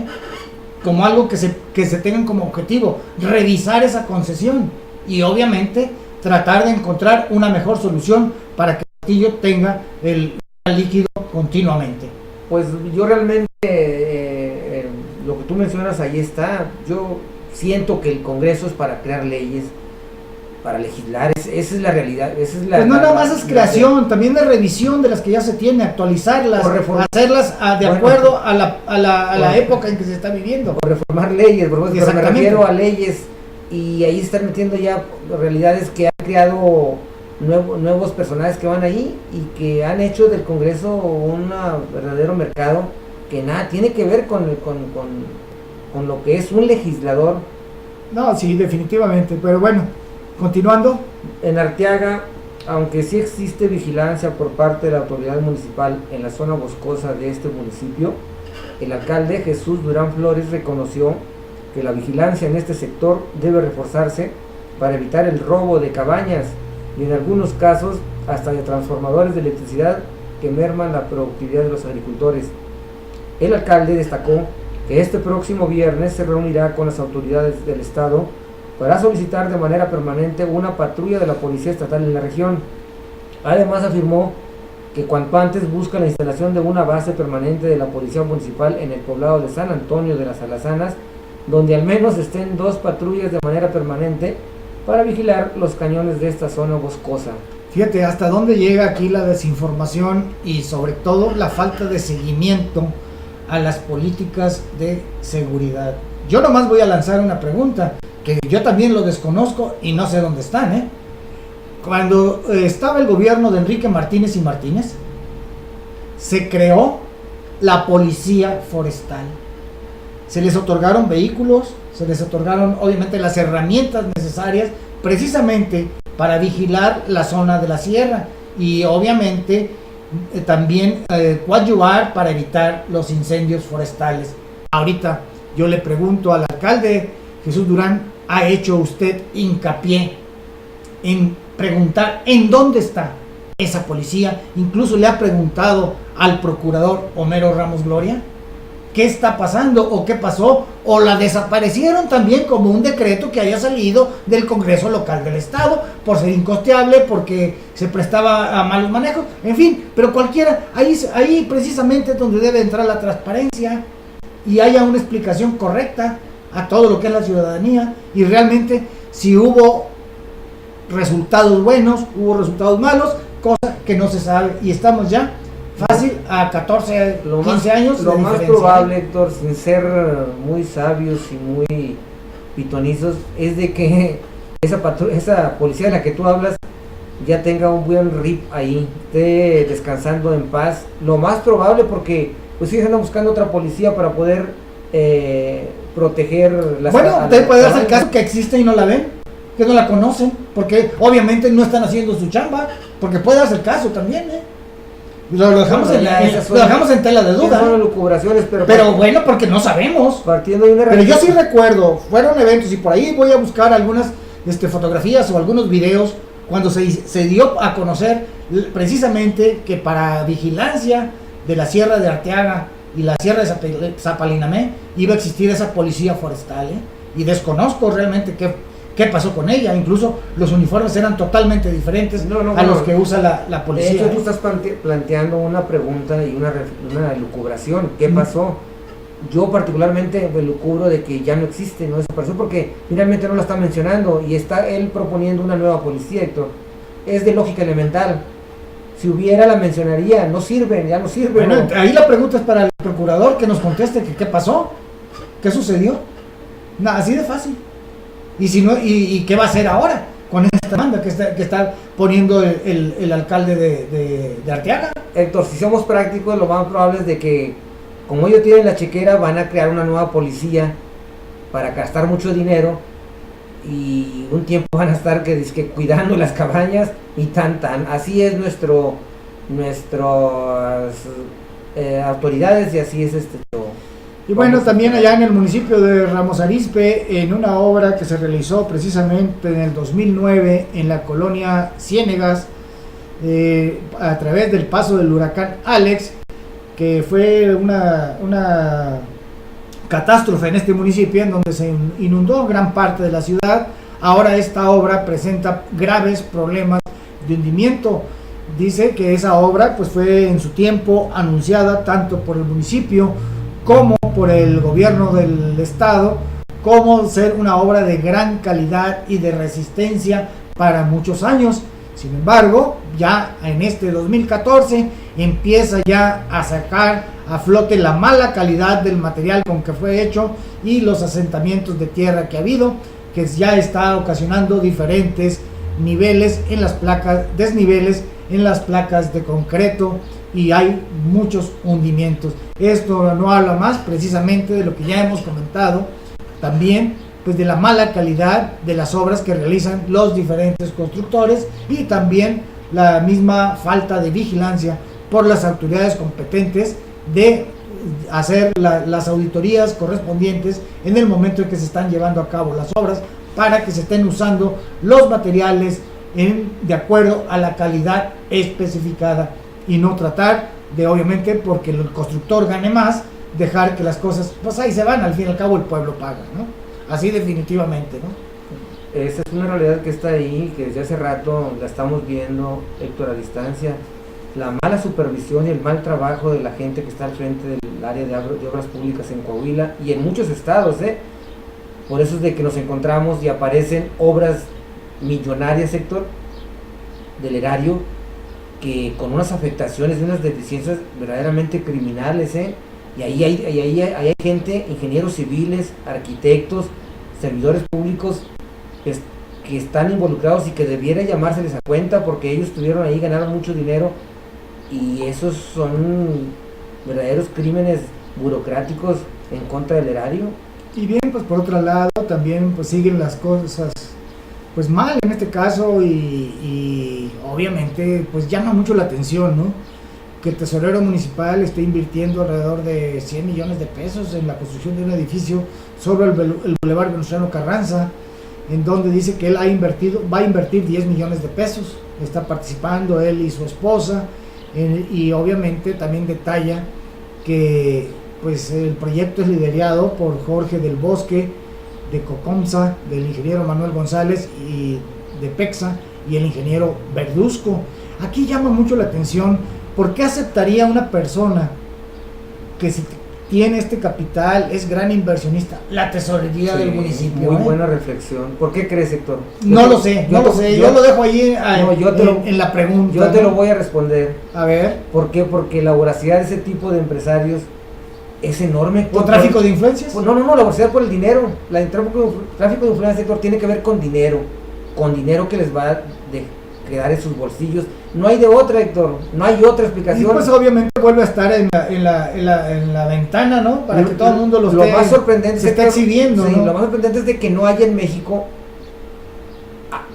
como algo que se tengan como objetivo, revisar esa concesión y obviamente tratar de encontrar una mejor solución para que Saltillo tenga el líquido continuamente. Pues yo realmente, lo que tú mencionas ahí está. Yo siento que el Congreso es para crear leyes, para legislar. Esa es la realidad. Pues no nada más es creación, también de revisión de las que ya se tiene, actualizarlas, hacerlas de acuerdo a la época en que se está viviendo. Por reformar leyes, me refiero a leyes y ahí se están metiendo ya realidades que han creado nuevos personajes que van ahí y que han hecho del Congreso un verdadero mercado que nada tiene que ver con lo que es un legislador. No, sí, definitivamente, pero bueno, continuando. En Arteaga, aunque sí existe vigilancia por parte de la autoridad municipal en la zona boscosa de este municipio, el alcalde Jesús Durán Flores reconoció que la vigilancia en este sector debe reforzarse para evitar el robo de cabañas y en algunos casos hasta de transformadores de electricidad que merman la productividad de los agricultores. El alcalde destacó que este próximo viernes se reunirá con las autoridades del estado para solicitar de manera permanente una patrulla de la Policía Estatal en la región. Además afirmó que cuanto antes busca la instalación de una base permanente de la Policía Municipal en el poblado de San Antonio de las Alazanas, donde al menos estén 2 patrullas de manera permanente para vigilar los cañones de esta zona boscosa. Fíjate hasta dónde llega aquí la desinformación y sobre todo la falta de seguimiento a las políticas de seguridad. Yo nomás voy a lanzar una pregunta, que yo también lo desconozco y no sé dónde están, Cuando estaba el gobierno de Enrique Martínez y Martínez, se creó la Policía Forestal. Se les otorgaron vehículos, se les otorgaron obviamente las herramientas necesarias precisamente para vigilar la zona de la sierra y obviamente también coadyuvar para evitar los incendios forestales. Ahorita yo le pregunto al alcalde Jesús Durán, ¿ha hecho usted hincapié en preguntar en dónde está esa policía? Incluso le ha preguntado al procurador Homero Ramos Gloria qué está pasando o qué pasó, o la desaparecieron también como un decreto que haya salido del Congreso local del estado por ser incosteable, porque se prestaba a malos manejos, en fin, pero cualquiera, ahí precisamente es donde debe entrar la transparencia y haya una explicación correcta a todo lo que es la ciudadanía y realmente si hubo resultados buenos, hubo resultados malos, cosa que no se sabe y estamos ya fácil a 14, 15 años. Lo más probable, Héctor, sin ser muy sabios y muy pitonizos, es de que esa policía de la que tú hablas ya tenga un buen RIP ahí, esté descansando en paz. Lo más probable, porque pues sí están buscando otra policía para poder proteger las. Bueno, usted puede darse el caso que existe y no la ven, que no la conocen, porque obviamente no están haciendo su chamba, porque puede darse el caso también, Lo dejamos, lo dejamos en tela de duda. Son lucubraciones, pero bueno, porque no sabemos. Partiendo de una pero yo sí recuerdo, fueron eventos y por ahí voy a buscar algunas fotografías o algunos videos cuando se dio a conocer precisamente que para vigilancia de la Sierra de Arteaga y la Sierra de Zapalinamé iba a existir esa policía forestal, y desconozco realmente qué pasó con ella. Incluso los uniformes eran totalmente diferentes a los que usa la policía. De hecho, tú estás planteando una pregunta y una lucubración. ¿Qué pasó? Yo particularmente me lucubro de que ya no existe, no desapareció, porque finalmente no la está mencionando y está él proponiendo una nueva policía, Héctor. Es de lógica elemental. Si hubiera, la mencionaría. No sirven, ya no sirven. Bueno, ahí la pregunta es para el procurador que nos conteste qué pasó, qué sucedió. Así de fácil. Y si no, y qué va a hacer ahora con esta demanda que está poniendo el alcalde de Arteaga. Héctor, si somos prácticos, lo más probable es de que, como ellos tienen la chequera, van a crear una nueva policía para gastar mucho dinero y un tiempo van a estar que cuidando las cabañas y tan. Así es nuestras autoridades y así es Y bueno, también allá en el municipio de Ramos Arizpe, en una obra que se realizó precisamente en el 2009 en la colonia Ciénegas, a través del paso del huracán Alex, que fue una catástrofe en este municipio en donde se inundó gran parte de la ciudad. Ahora esta obra presenta graves problemas de hundimiento. Dice que esa obra pues fue en su tiempo anunciada tanto por el municipio como por el gobierno del estado, como ser una obra de gran calidad y de resistencia para muchos años. Sin embargo, ya en este 2014 empieza ya a sacar a flote la mala calidad del material con que fue hecho y los asentamientos de tierra que ha habido. que ya está ocasionando diferentes niveles en las placas, desniveles en las placas de concreto, y hay muchos hundimientos. Esto no habla más precisamente de lo que ya hemos comentado, también pues de la mala calidad de las obras que realizan los diferentes constructores, y también la misma falta de vigilancia por las autoridades competentes de hacer las auditorías correspondientes en el momento en que se están llevando a cabo las obras, para que se estén usando los materiales de acuerdo a la calidad especificada, y no tratar de, obviamente, porque el constructor gane más, dejar que las cosas pues ahí se van, al fin y al cabo el pueblo paga, ¿no? Así definitivamente, ¿no? Esa es una realidad que está ahí, que desde hace rato la estamos viendo, Héctor, a distancia. La mala supervisión y el mal trabajo de la gente que está al frente del área de obras públicas en Coahuila y en muchos estados, Por eso es de que nos encontramos y aparecen obras millonarias, Héctor, del erario, que con unas afectaciones y unas deficiencias verdaderamente criminales, y ahí hay gente, ingenieros civiles, arquitectos, servidores públicos que están involucrados y que debiera llamárseles a cuenta, porque ellos estuvieron ahí, ganaron mucho dinero, y esos son verdaderos crímenes burocráticos en contra del erario. Y bien, pues por otro lado también pues siguen las cosas pues mal en este caso, y obviamente pues llama mucho la atención, ¿no?, que el tesorero municipal esté invirtiendo alrededor de 100 millones de pesos en la construcción de un edificio sobre el Boulevard Venustiano Carranza, en donde dice que él va a invertir 10 millones de pesos, está participando él y su esposa, y obviamente también detalla que pues el proyecto es liderado por Jorge del Bosque, de Cocomsa, del ingeniero Manuel González, y de Pexa, y el ingeniero Verduzco. Aquí llama mucho la atención, ¿por qué aceptaría una persona que si tiene este capital, es gran inversionista, la tesorería del municipio? Muy buena reflexión. ¿Por qué crees, Héctor? No lo sé, yo lo dejo ahí en la pregunta. Yo te lo voy a responder. A ver. ¿Por qué? Porque la voracidad de ese tipo de empresarios es enorme. ¿Por tráfico de influencias? Pues no, la voracidad por el dinero. El tráfico de influencias, Héctor, tiene que ver con dinero que les va a quedar en sus bolsillos. No hay de otra, Héctor, no hay otra explicación. Y pues obviamente vuelve a estar en la ventana, ¿no? Para que todo el mundo lo más sorprendente se esté exhibiendo, sí, ¿no? Lo más sorprendente es de que no haya en México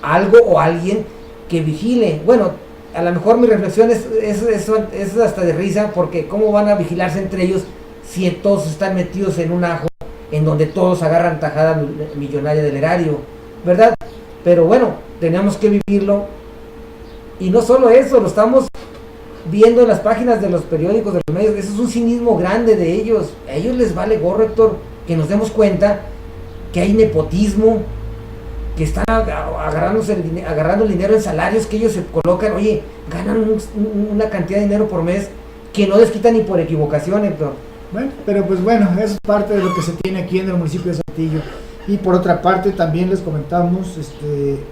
algo o alguien que vigile. Bueno, a lo mejor mi reflexión es hasta de risa, porque ¿cómo van a vigilarse entre ellos si todos están metidos en un ajo en donde todos agarran tajada millonaria del erario, ¿verdad? Pero bueno, tenemos que vivirlo. Y no solo eso, lo estamos viendo en las páginas de los periódicos, de los medios. Eso es un cinismo grande de ellos. A ellos les vale gorro, Héctor, que nos demos cuenta que hay nepotismo, que están agarrando el dinero en salarios que ellos se colocan. Oye, ganan una cantidad de dinero por mes que no les quitan ni por equivocación, Héctor. Bueno, pero pues bueno, eso es parte de lo que se tiene aquí en el municipio de Saltillo. Y por otra parte también les comentamos,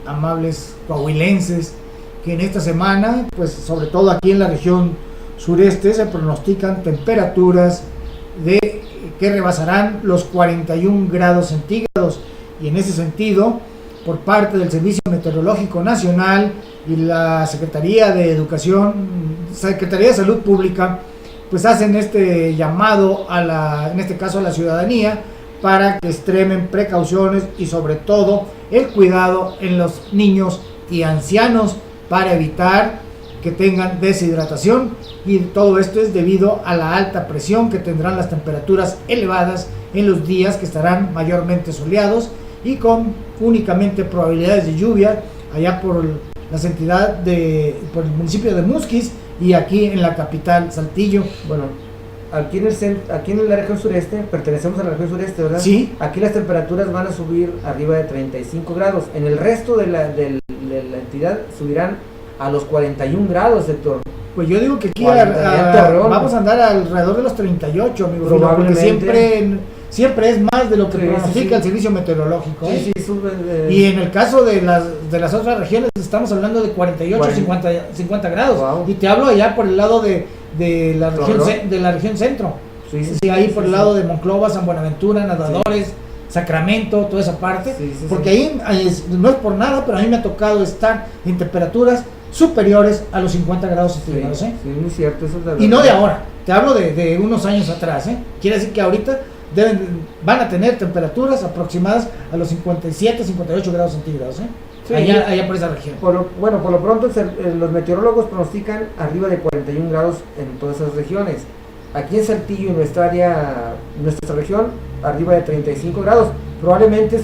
amables coahuilenses, que en esta semana, pues sobre todo aquí en la región sureste, se pronostican temperaturas que rebasarán los 41 grados centígrados, y en ese sentido, por parte del Servicio Meteorológico Nacional y la Secretaría de Salud Pública, pues hacen este llamado en este caso a la ciudadanía, para que extremen precauciones y sobre todo el cuidado en los niños y ancianos, para evitar que tengan deshidratación, y todo esto es debido a la alta presión que tendrán las temperaturas elevadas en los días que estarán mayormente soleados y con únicamente probabilidades de lluvia allá por el municipio de Musquis y aquí en la capital Saltillo. Bueno, aquí en la región sureste, pertenecemos a la región sureste, ¿verdad? Sí. Aquí las temperaturas van a subir arriba de 35 grados. En el resto de la entidad subirán a los 41 grados, Héctor. Pues yo digo que aquí vamos a andar alrededor de los 38, amigos. Porque siempre es más de lo que pronostica el servicio meteorológico. Sí, sube y en el caso de las otras regiones estamos hablando de 48, 50 grados. Wow. Y te hablo allá por el lado de la región centro. Sí, ahí por el lado de Monclova, San Buenaventura, Nadadores, Sacramento, toda esa parte, Sí, sí, porque sí. no es por nada, pero a mí me ha tocado estar en temperaturas superiores a los 50 grados Sí, centígrados, ¿eh? sí, muy cierto, eso es la Y no de verdad. ahora, te hablo de unos años atrás, ¿eh? Quiere decir que ahorita van a tener temperaturas aproximadas a los 57, 58 grados centígrados, ¿eh? Sí. Allá por esa región. Por lo pronto los meteorólogos pronostican arriba de 41 grados en todas esas regiones. Aquí en Saltillo, en nuestra región, arriba de 35 grados. Probablemente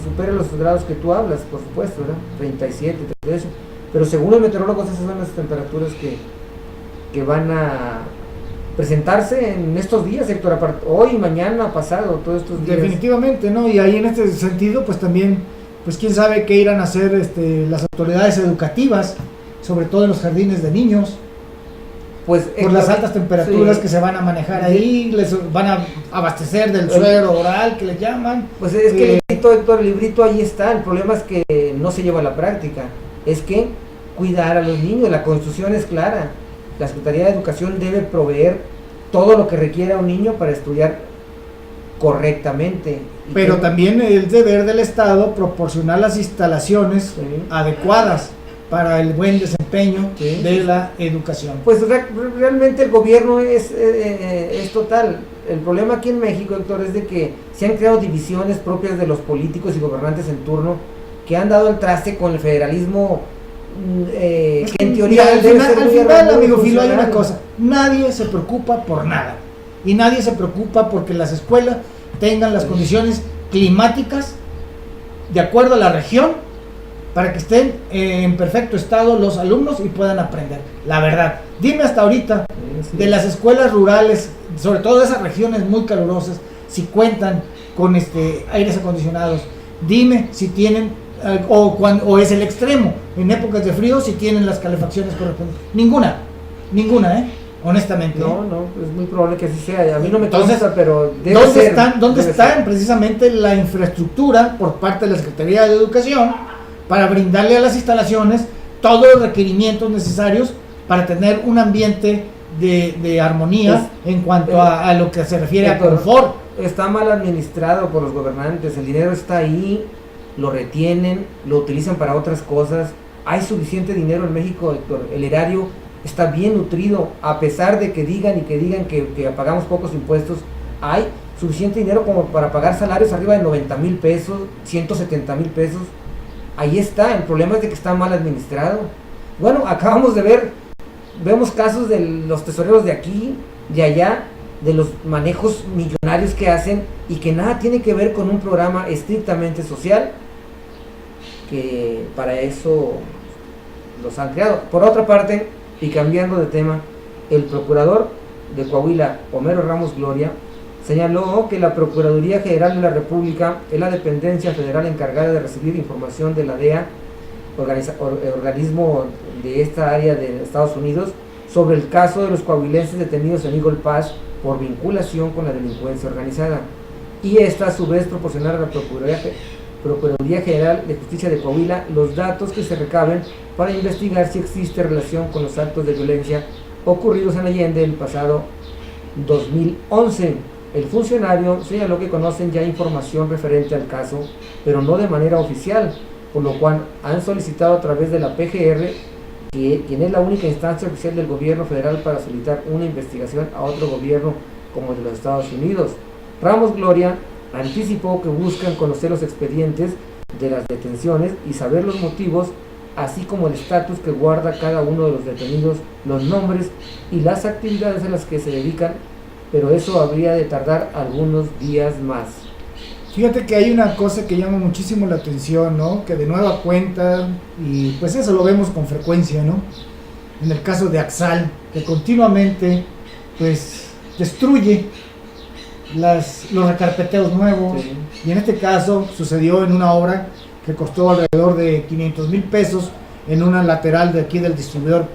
supere los grados que tú hablas, por supuesto, ¿verdad? 37, 38. Pero según los meteorólogos, esas son las temperaturas que van a presentarse en estos días, Héctor, hoy, mañana, pasado, todos estos días. Definitivamente, ¿no? Y ahí en este sentido, pues también, pues quién sabe qué irán a hacer las autoridades educativas, sobre todo en los jardines de niños, Pues, por Héctor, las altas temperaturas sí. que se van a manejar Sí. ahí, les van a abastecer del suero oral que le llaman. Pues es que el librito, Héctor, el librito ahí está. El problema es que no se lleva a la práctica. Es que cuidar a los niños, la Constitución es clara. La Secretaría de Educación debe proveer todo lo que requiera un niño para estudiar correctamente. Y Pero que- también el deber del Estado proporcionar las instalaciones Sí. adecuadas para el buen desempeño Sí. de la educación. Pues realmente el gobierno es total. El problema aquí en México, Héctor, es de que se han creado divisiones propias de los políticos y gobernantes en turno que han dado el traste con el federalismo, Es que en que, teoría mira, al debe final, ser al muy final, muy amigo Filo, hay una funcional. cosa: nadie se preocupa por nada, y nadie se preocupa porque las escuelas tengan las Sí. condiciones climáticas de acuerdo a la región para que estén en perfecto estado los alumnos y puedan aprender. La verdad, dime hasta ahorita Sí. de las escuelas rurales, sobre todo de esas regiones muy calurosas, si cuentan con aires acondicionados. Dime si tienen o es el extremo, en épocas de frío, si tienen las calefacciones correspondientes. Ninguna, honestamente. No, es muy probable que así sea. A mí no me Entonces, consta, pero debe ¿Dónde ser, están debe ser. precisamente la infraestructura por parte de la Secretaría de Educación para brindarle a las instalaciones todos los requerimientos necesarios para tener un ambiente de armonía en cuanto a lo que se refiere a Héctor, confort? Está mal administrado por los gobernantes, el dinero está ahí, lo retienen, lo utilizan para otras cosas. Hay suficiente dinero en México, Héctor. El erario está bien nutrido, a pesar de que digan que pagamos pocos impuestos. Hay suficiente dinero como para pagar salarios arriba de 90,000 pesos, 170,000 pesos. Ahí está, el problema es de que está mal administrado. Bueno, acabamos de vemos casos de los tesoreros de aquí, de allá, de los manejos millonarios que hacen y que nada tiene que ver con un programa estrictamente social, que para eso los han creado. Por otra parte, y cambiando de tema, el procurador de Coahuila, Homero Ramos Gloria, señaló que la Procuraduría General de la República es la dependencia federal encargada de recibir información de la DEA, organismo de esta área de Estados Unidos, sobre el caso de los coahuilenses detenidos en Eagle Pass por vinculación con la delincuencia organizada, y esta a su vez proporcionar a la Procuraduría General de Justicia de Coahuila los datos que se recaben para investigar si existe relación con los actos de violencia ocurridos en Allende el pasado 2011. El funcionario señaló que conocen ya información referente al caso, pero no de manera oficial, por lo cual han solicitado a través de la PGR, quien es la única instancia oficial del gobierno federal para solicitar una investigación a otro gobierno como el de los Estados Unidos. Ramos Gloria anticipó que buscan conocer los expedientes de las detenciones y saber los motivos, así como el estatus que guarda cada uno de los detenidos, los nombres y las actividades a las que se dedican, pero eso habría de tardar algunos días más. Fíjate que hay una cosa que llama muchísimo la atención, ¿no? Que de nueva cuenta, y pues eso lo vemos con frecuencia, ¿no? En el caso de Axal, que continuamente pues destruye los recarpeteos nuevos. Sí. Y en este caso sucedió en una obra que costó alrededor de 500,000 pesos en una lateral de aquí del distribuidor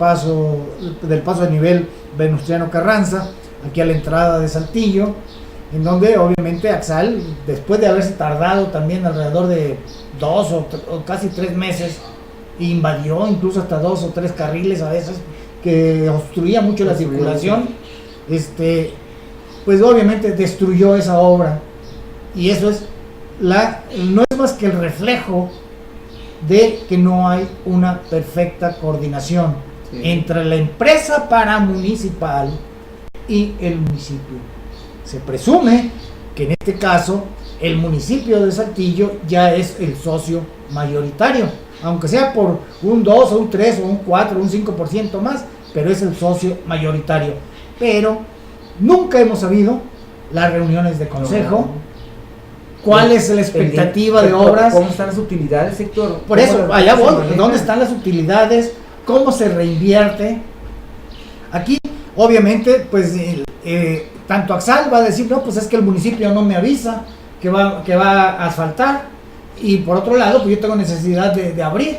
del paso de nivel Venustiano Carranza, aquí a la entrada de Saltillo, en donde obviamente Axal, después de haberse tardado también alrededor de 2 o casi 3 meses, invadió incluso hasta 2 o 3 carriles a veces, que obstruía mucho la circulación, pues obviamente destruyó esa obra, y eso es no es más que el reflejo de que no hay una perfecta coordinación entre la empresa paramunicipal y el municipio. Se presume que en este caso el municipio de Saltillo ya es el socio mayoritario, aunque sea por un 2 o un 3 o un 4 o un 5% más, pero es el socio mayoritario. Pero nunca hemos sabido las reuniones de consejo, cuál es la expectativa de obras, cómo están las utilidades, Héctor. por eso, allá voy, dónde están las utilidades, cómo se reinvierte. Aquí, obviamente, pues tanto Axal va a decir, no, pues es que el municipio no me avisa que va a asfaltar, y por otro lado, pues yo tengo necesidad de abrir.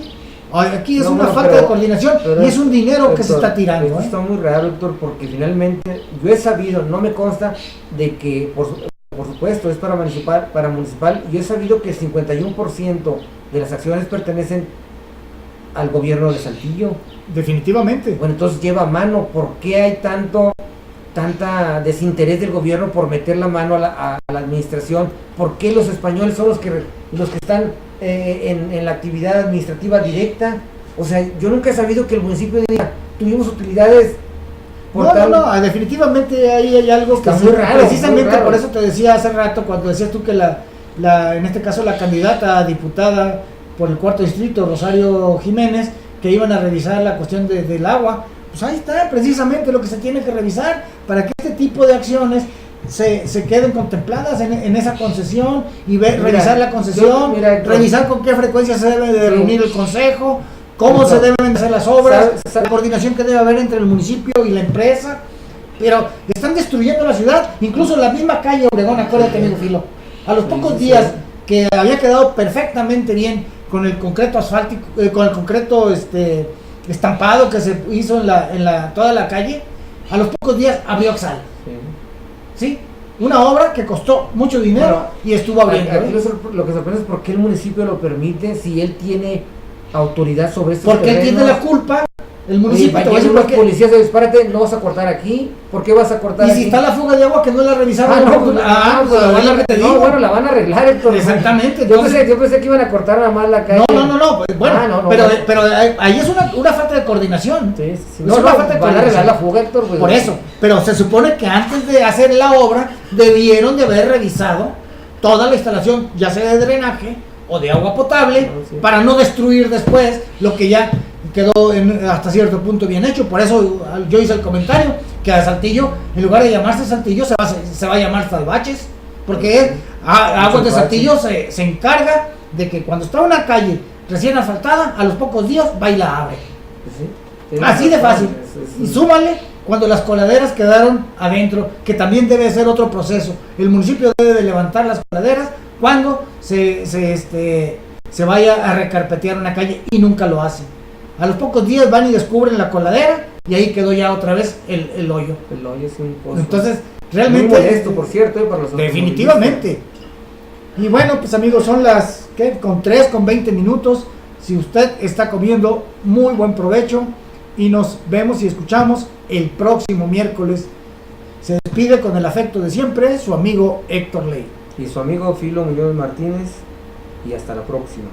Aquí es una falta de coordinación y es un dinero, Héctor, que se está tirando. Esto está muy raro, Héctor, porque finalmente yo he sabido, no me consta, de que por supuesto es para municipal, yo he sabido que el 51% de las acciones pertenecen al gobierno de Saltillo. Definitivamente. Bueno, entonces lleva mano. ¿Por qué hay tanta desinterés del gobierno por meter la mano a la administración? ¿Por qué los españoles son los que están en la actividad administrativa directa? O sea, yo nunca he sabido que el municipio diga, tuvimos utilidades por no, definitivamente ahí hay algo que muy raro, precisamente muy raro. Por eso te decía hace rato, cuando decías tú que en este caso la candidata a diputada por el 4º distrito, Rosario Jiménez, que iban a revisar la cuestión del agua, pues ahí está precisamente lo que se tiene que revisar para que este tipo de acciones se queden contempladas en esa concesión y revisar la concesión, revisar con qué frecuencia se debe de reunir el consejo, cómo se deben hacer las obras, la coordinación que debe haber entre el municipio y la empresa. Pero están destruyendo la ciudad, incluso la misma calle Obregón, acuérdate, amigo Filo, a los pocos días que había quedado perfectamente bien con el concreto asfáltico, con el concreto estampado que se hizo en toda la calle, a los pocos días abrió Axal. ¿Sí? Una obra que costó mucho dinero y estuvo abriendo. Aquí lo que sorprende es por qué el municipio lo permite si él tiene autoridad sobre estos porque él tiene la culpa. El municipio, te voy a decir, los policías, dispárate, no vas a cortar aquí. ¿Por qué vas a cortar aquí? Y si está la fuga de agua que no la revisaron. Bueno, la van a arreglar, Héctor. Exactamente. Yo pensé que iban a cortar nada más la calle. No. Bueno, pero ahí es una falta de coordinación. Sí. No, van a arreglar la fuga, Héctor. Pues, por eso. Pero se supone que antes de hacer la obra debieron de haber revisado toda la instalación, ya sea de drenaje o de agua potable, para no destruir después lo que ya quedó hasta cierto punto bien hecho. Por eso yo hice el comentario que a Saltillo, en lugar de llamarse Saltillo, se va a llamar Salvaches, porque Aguas de Saltillo se encarga de que cuando está una calle recién asfaltada, a los pocos días va y la abre. Así de fácil. Y súmale cuando las coladeras quedaron adentro, que también debe ser otro proceso. El municipio debe de levantar las coladeras cuando se vaya a recarpetear una calle, y nunca lo hace. A los pocos días van y descubren la coladera y ahí quedó ya otra vez el hoyo. El hoyo es un pozo. Entonces, realmente... Muy molesto, por cierto, para los definitivamente. Y bueno, pues amigos, son las con 20 minutos. Si usted está comiendo, muy buen provecho. Y nos vemos y escuchamos el próximo miércoles. Se despide con el afecto de siempre su amigo Héctor Ley. Y su amigo Filo Muñoz Martínez. Y hasta la próxima.